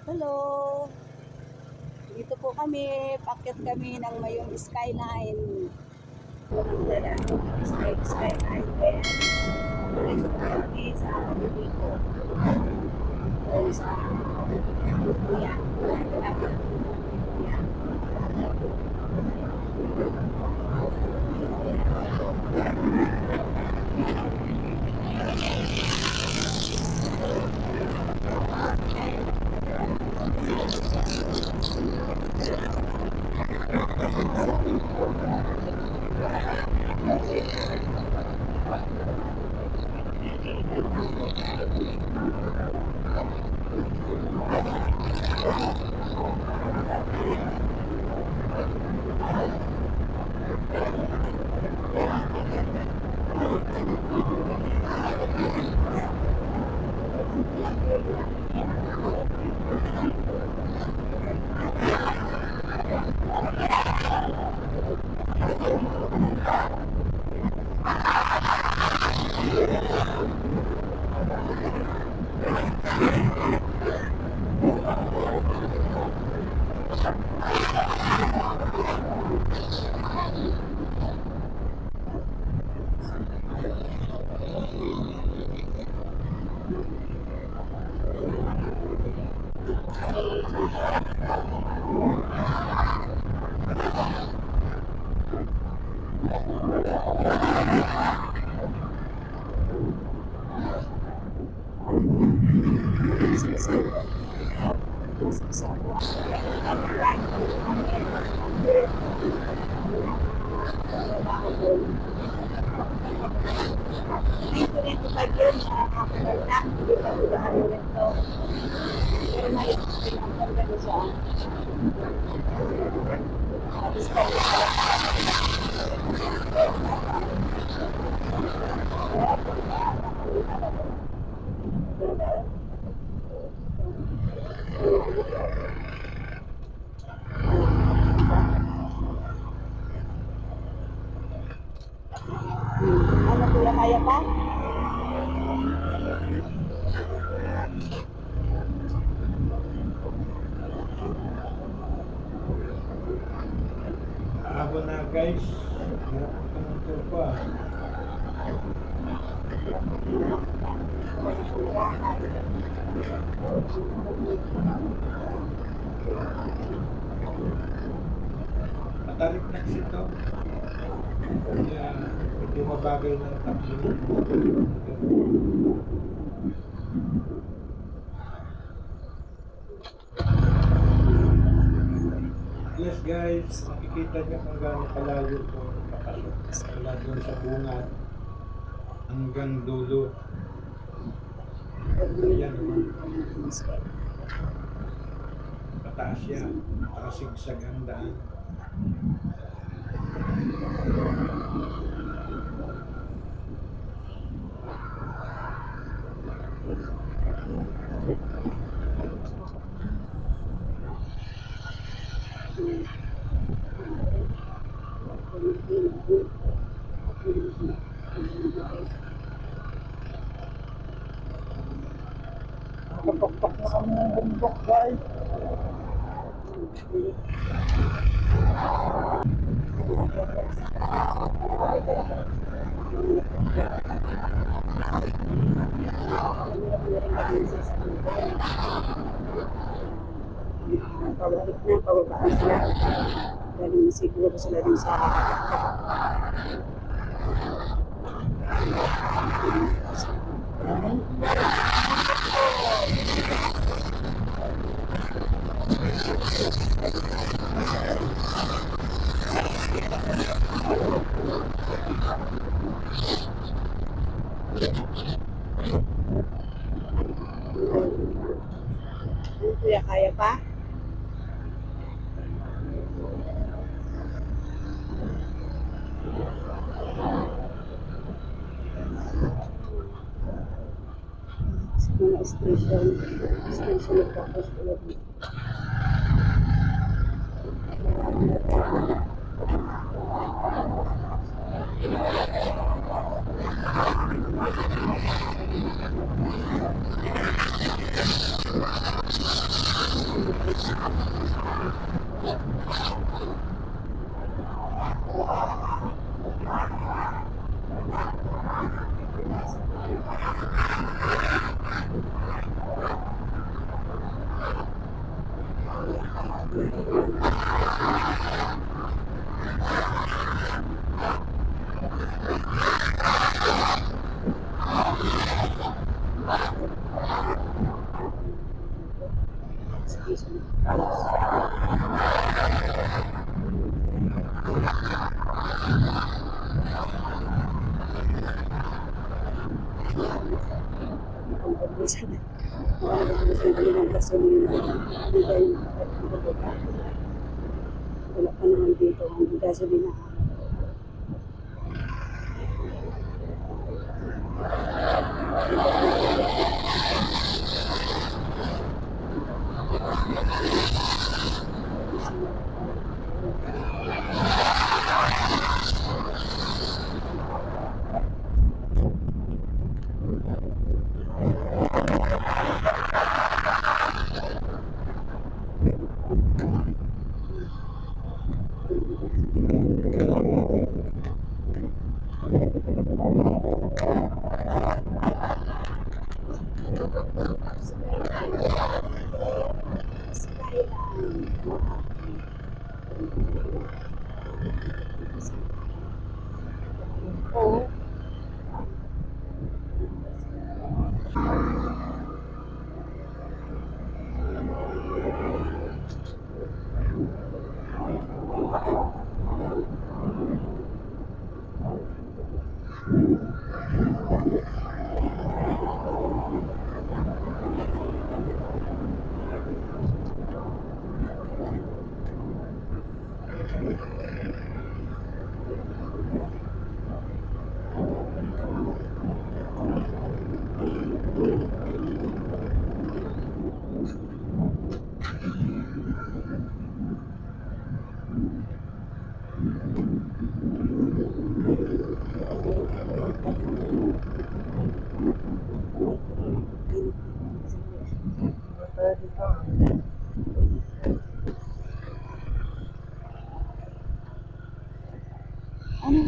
Hello! Dito po kami, pakyat kami ng Mayong Skyline. Skyline. Dito po kami sa Dito. Sa Kuya. Ano kuya, kaya pa? Ako na guys, ito pa. Matarik na ito. Kaya hindi mabagal ng takbo. Yes guys, makikita niyo kung gaano kalayo po papasok mula doon sa bungad hanggang dulo. Ayan, pataas yan, nakasigsag ang daan. Nakapakpak na kami ng bundok, guys. Pabalik na, pababaan sila. Galing siguro sila din sa kuya, kaya pa? Mga station na tapos ulit. Wala pa naman dito ang gasolina. Oo. Ano?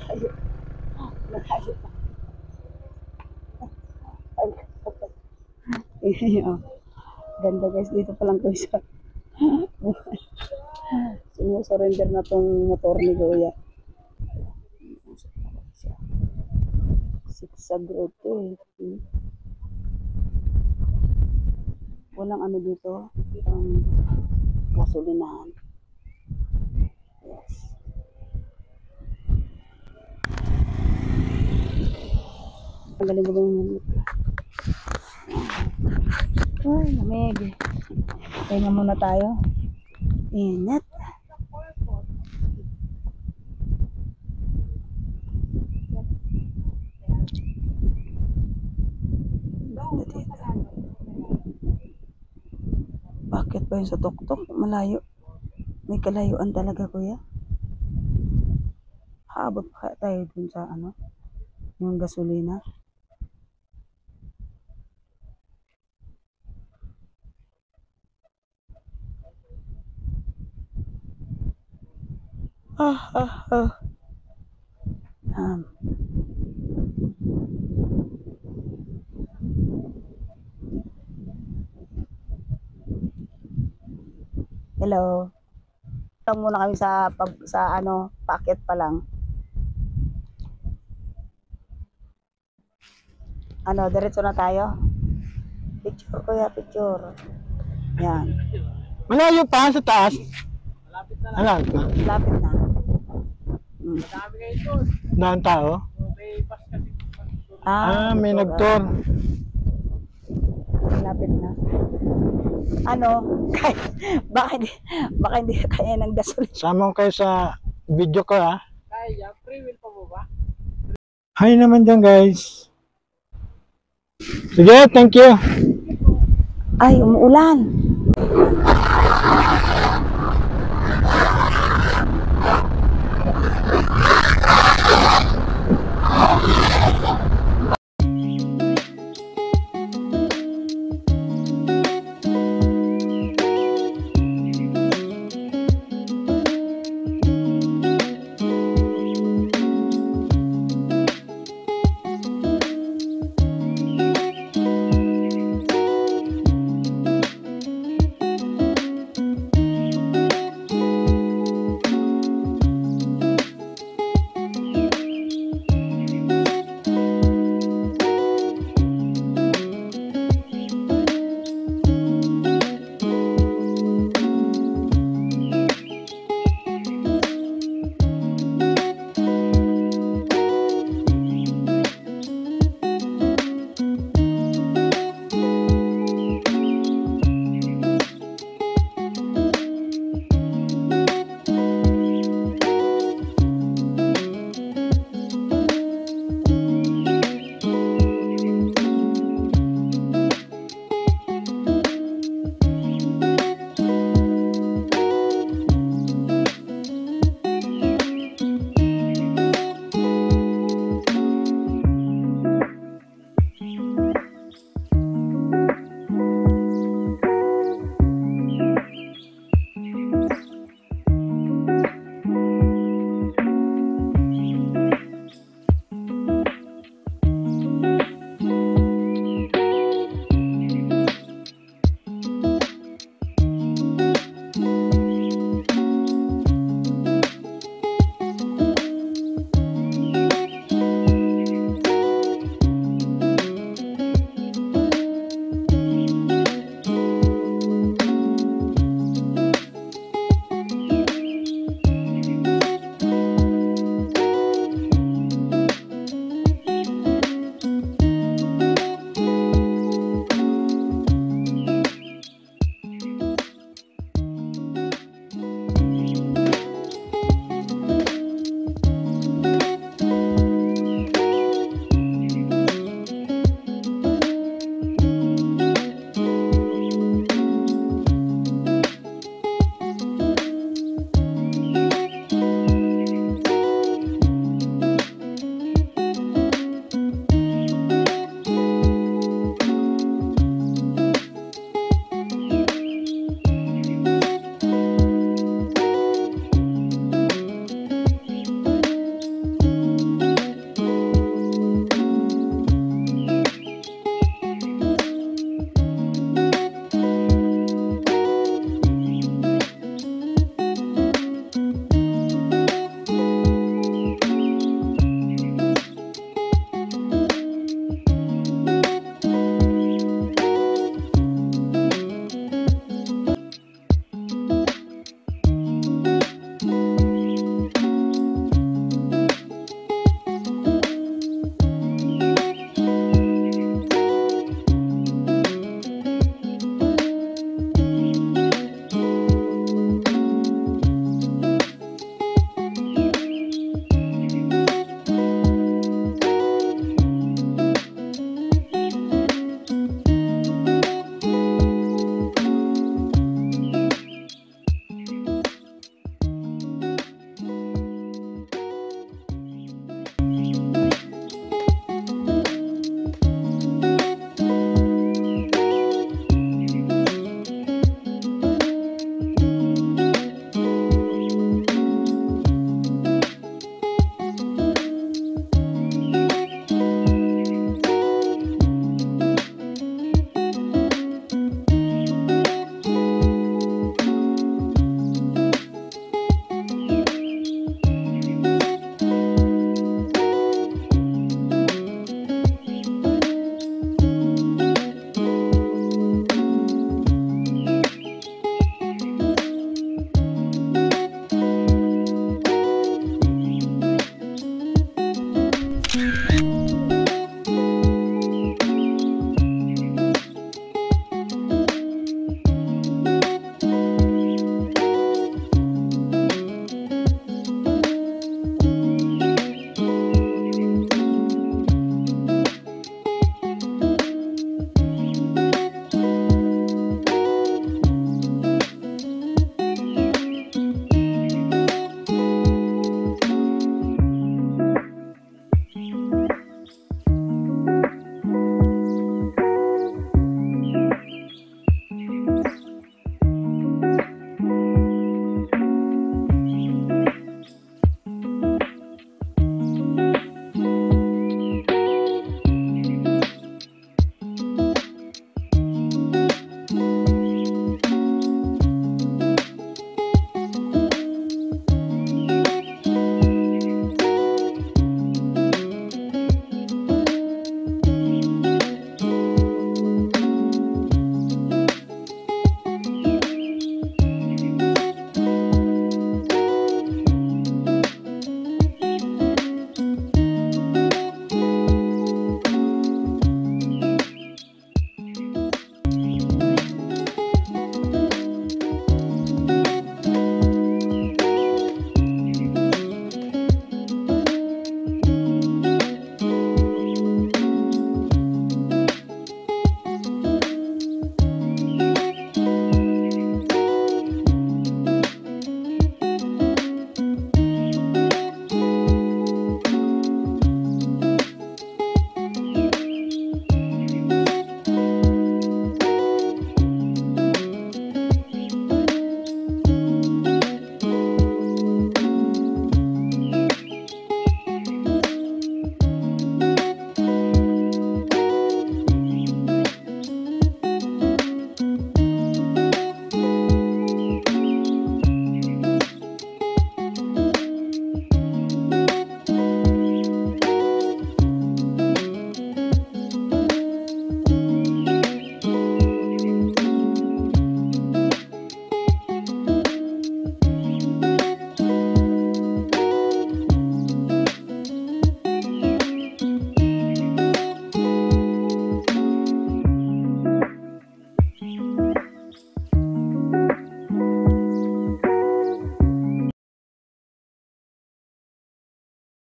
Layo. Layo. Ay, oh. Ganda guys, dito pa lang ko isa. Sumusurrender na tong motor ni Kuya. Sigsag road to eh. Walang ano dito, gasolinahan. Yes. Ang galing mo yung ay, lamig. Pahinga muna tayo. Init. Bakit ba yun sa tuktok? Malayo. May kalayuan talaga, Kuya. Habot pa tayo dun sa ano, yung gasolina. Hello. Lang muna kami sa ano, packet pa lang. Ano, diretso na tayo. Picture, Kuya, picture. Yan. Malayo pa sa taas. Malapit na lang. Malapit na. Lapit na. Madami kayo doon. Daan tao. May bus kasi. May picture, nag-tour. Lapit na. Ano? baka hindi kaya ng gasolina. Sama ko kayo sa video ko ha. Kaya, free will pa mo ba? Hi naman dyan guys. Sige, thank you. Ay, umuulan.